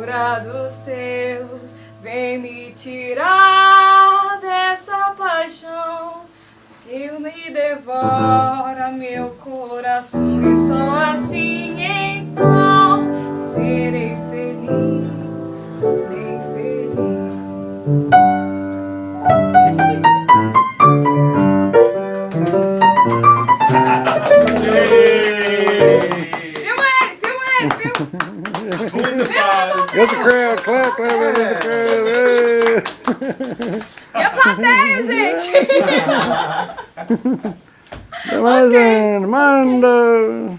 cura dos teus, vem me tirar dessa paixão que me devora meu coração, e só assim então serei feliz, bem feliz. Filma ele, Get the crowd, clap, clap, get the crowd. E a plateia, gente? Manda.